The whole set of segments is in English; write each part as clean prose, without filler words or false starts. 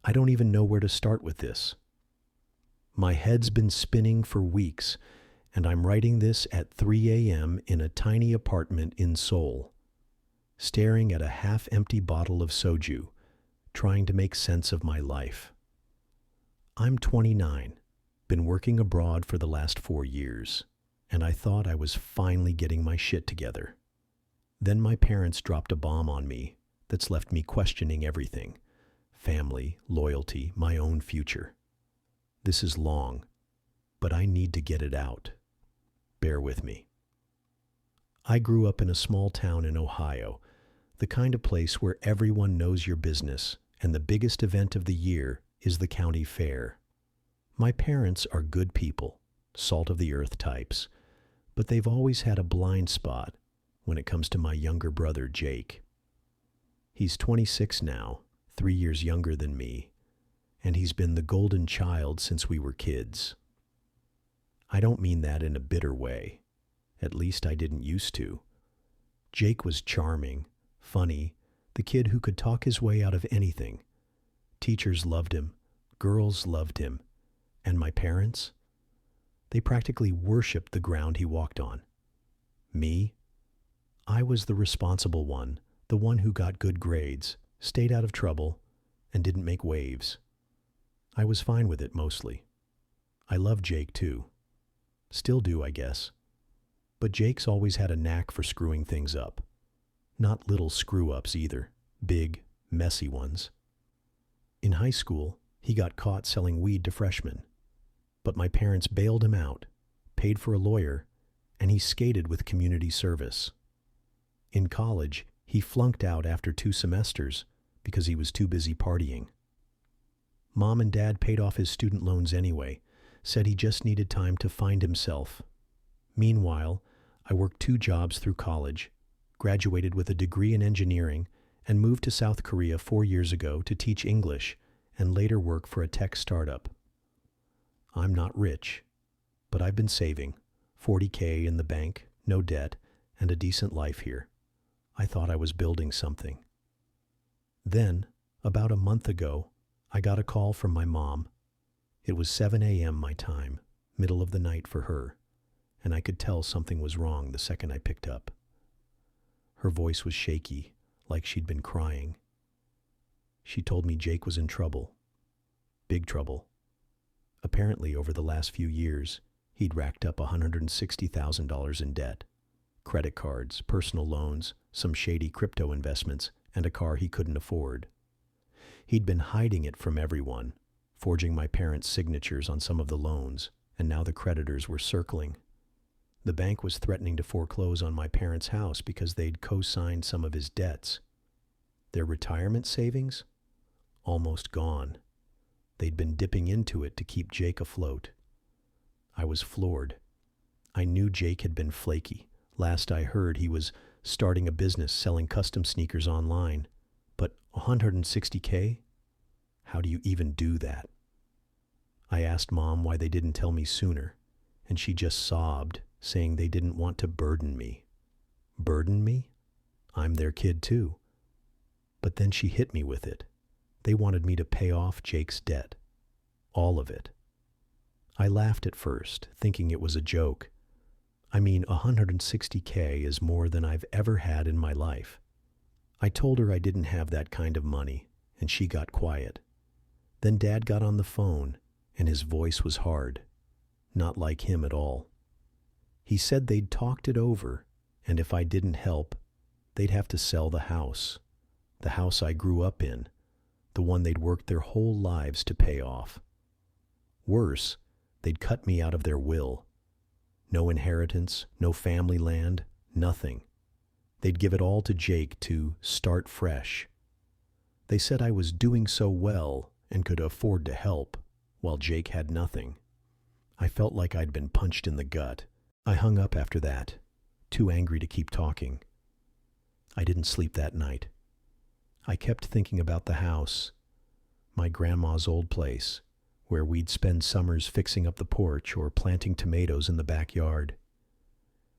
I don't even know where to start with this. My head's been spinning for weeks, and I'm writing this at 3 a.m. in a tiny apartment in Seoul, staring at a half-empty bottle of soju, trying to make sense of my life. I'm 29, been working abroad for the last 4 years, and I thought I was finally getting my shit together. Then my parents dropped a bomb on me that's left me questioning everything: family, loyalty, my own future. This is long, but I need to get it out. Bear with me. I grew up in a small town in Ohio, the kind of place where everyone knows your business, and the biggest event of the year is the county fair. My parents are good people, salt-of-the-earth types, but they've always had a blind spot when it comes to my younger brother, Jake. He's 26 now, 3 years younger than me, and he's been the golden child since we were kids. I don't mean that in a bitter way. At least I didn't used to. Jake was charming, funny, the kid who could talk his way out of anything. Teachers loved him, girls loved him, and my parents? They practically worshipped the ground he walked on. Me? I was the responsible one, the one who got good grades, stayed out of trouble, and didn't make waves. I was fine with it mostly. I loved Jake too. Still do, I guess. But Jake's always had a knack for screwing things up. Not little screw-ups either, big, messy ones. In high school, he got caught selling weed to freshmen. But my parents bailed him out, paid for a lawyer, and he skated with community service. In college, he flunked out after 2 semesters because he was too busy partying. Mom and Dad paid off his student loans anyway, said he just needed time to find himself. Meanwhile, I worked 2 jobs through college, graduated with a degree in engineering, and moved to South Korea 4 years ago to teach English and later work for a tech startup. I'm not rich, but I've been saving, $40K in the bank, no debt, and a decent life here. I thought I was building something. Then, about a month ago, I got a call from my mom. It was 7 a.m. my time, middle of the night for her, and I could tell something was wrong the second I picked up. Her voice was shaky, like she'd been crying. She told me Jake was in trouble. Big trouble. Apparently, over the last few years, he'd racked up $160,000 in debt. Credit cards, personal loans, some shady crypto investments, and a car he couldn't afford. He'd been hiding it from everyone, forging my parents' signatures on some of the loans, and now the creditors were circling. The bank was threatening to foreclose on my parents' house because they'd co-signed some of his debts. Their retirement savings? Almost gone. They'd been dipping into it to keep Jake afloat. I was floored. I knew Jake had been flaky. Last I heard, he was starting a business selling custom sneakers online. But $160K? How do you even do that? I asked Mom why they didn't tell me sooner, and she just sobbed, saying they didn't want to burden me. Burden me? I'm their kid too. But then she hit me with it. They wanted me to pay off Jake's debt. All of it. I laughed at first, thinking it was a joke. I mean, $160K is more than I've ever had in my life. I told her I didn't have that kind of money, and she got quiet. Then Dad got on the phone, and his voice was hard. Not like him at all. He said they'd talked it over, and if I didn't help, they'd have to sell the house I grew up in, the one they'd worked their whole lives to pay off. Worse, they'd cut me out of their will. No inheritance, no family land, nothing. They'd give it all to Jake to start fresh. They said I was doing so well and could afford to help, while Jake had nothing. I felt like I'd been punched in the gut. I hung up after that, too angry to keep talking. I didn't sleep that night. I kept thinking about the house, my grandma's old place, where we'd spend summers fixing up the porch or planting tomatoes in the backyard.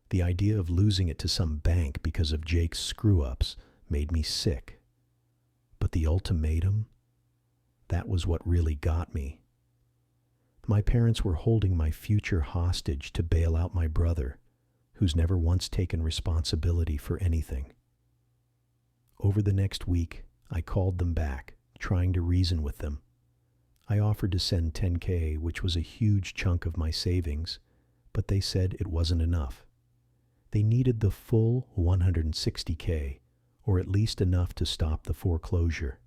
The idea of losing it to some bank because of Jake's screw-ups made me sick. But the ultimatum? That was what really got me. My parents were holding my future hostage to bail out my brother, who's never once taken responsibility for anything. Over the next week, I called them back, trying to reason with them. I offered to send 10K, which was a huge chunk of my savings, but they said it wasn't enough. They needed the full 160K, or at least enough to stop the foreclosure.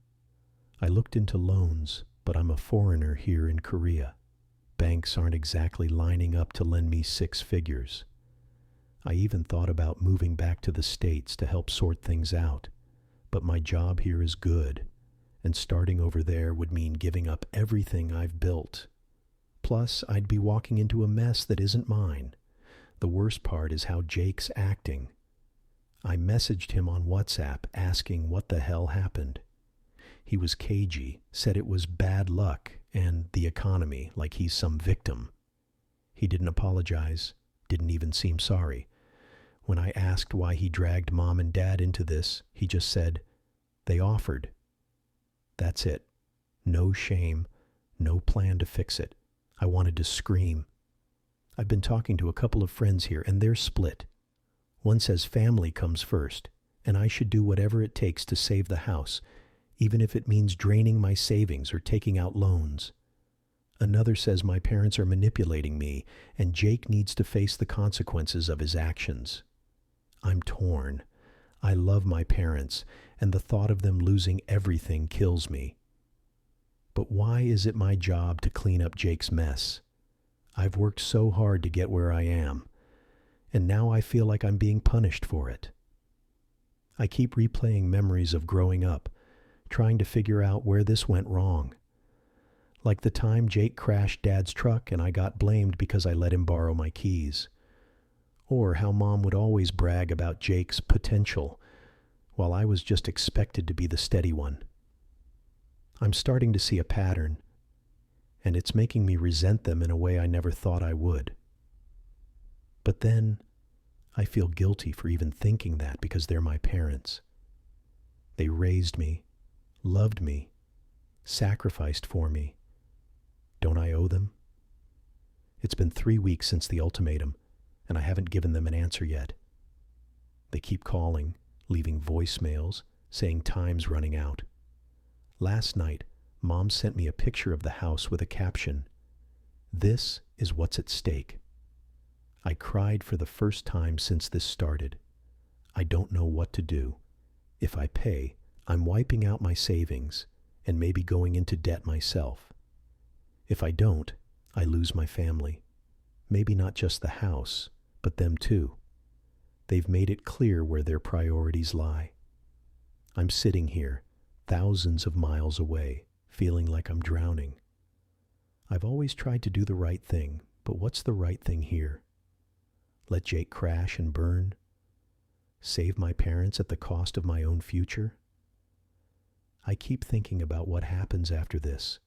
I looked into loans, but I'm a foreigner here in Korea. Banks aren't exactly lining up to lend me six figures. I even thought about moving back to the States to help sort things out, but my job here is good, and starting over there would mean giving up everything I've built. Plus, I'd be walking into a mess that isn't mine. The worst part is how Jake's acting. I messaged him on WhatsApp asking what the hell happened. He was cagey, said it was bad luck and the economy, like he's some victim. He didn't apologize, didn't even seem sorry. When I asked why he dragged mom and dad into this, he just said, "They offered." That's it. No shame, no plan to fix it. I wanted to scream. I've been talking to a couple of friends here, and they're split. One says family comes first, and I should do whatever it takes to save the house, even if it means draining my savings or taking out loans. Another says my parents are manipulating me, and Jake needs to face the consequences of his actions. I'm torn. I love my parents, and the thought of them losing everything kills me. But why is it my job to clean up Jake's mess? I've worked so hard to get where I am, and now I feel like I'm being punished for it. I keep replaying memories of growing up, trying to figure out where this went wrong. Like the time Jake crashed Dad's truck and I got blamed because I let him borrow my keys. Or how Mom would always brag about Jake's potential, while I was just expected to be the steady one. I'm starting to see a pattern, and it's making me resent them in a way I never thought I would. But then, I feel guilty for even thinking that because they're my parents. They raised me, loved me, sacrificed for me. Don't I owe them? It's been 3 weeks since the ultimatum, and I haven't given them an answer yet. They keep calling, leaving voicemails, saying time's running out. Last night, Mom sent me a picture of the house with a caption, "This is what's at stake." I cried for the first time since this started. I don't know what to do. If I pay, I'm wiping out my savings and maybe going into debt myself. If I don't, I lose my family. Maybe not just the house, but them too. They've made it clear where their priorities lie. I'm sitting here, thousands of miles away, feeling like I'm drowning. I've always tried to do the right thing, but what's the right thing here? Let Jake crash and burn? Save my parents at the cost of my own future? I keep thinking about what happens after this.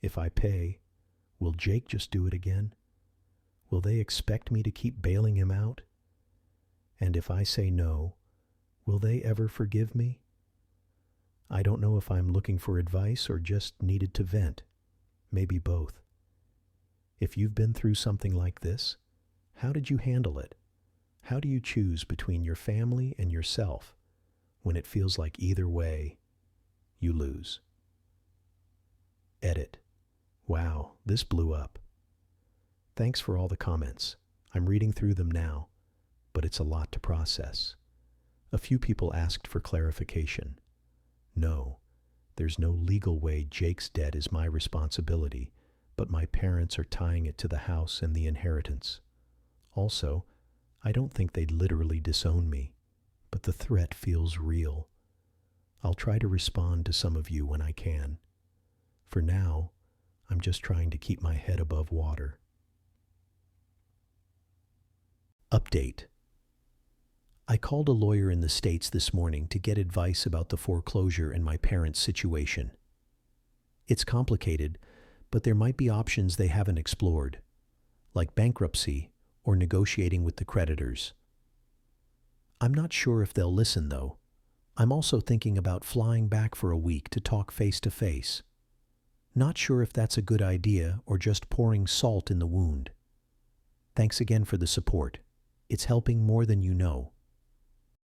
If I pay, will Jake just do it again? Will they expect me to keep bailing him out? And if I say no, will they ever forgive me? I don't know if I'm looking for advice or just needed to vent. Maybe both. If you've been through something like this, how did you handle it? How do you choose between your family and yourself when it feels like either way you lose? Edit. Wow, this blew up. Thanks for all the comments. I'm reading through them now, but it's a lot to process. A few people asked for clarification. No, there's no legal way Jake's debt is my responsibility, but my parents are tying it to the house and the inheritance. Also, I don't think they'd literally disown me, but the threat feels real. I'll try to respond to some of you when I can. For now, I'm just trying to keep my head above water. Update. I called a lawyer in the States this morning to get advice about the foreclosure and my parents' situation. It's complicated, but there might be options they haven't explored, like bankruptcy or negotiating with the creditors. I'm not sure if they'll listen, though. I'm also thinking about flying back for a week to talk face to face. Not sure if that's a good idea or just pouring salt in the wound. Thanks again for the support. It's helping more than you know.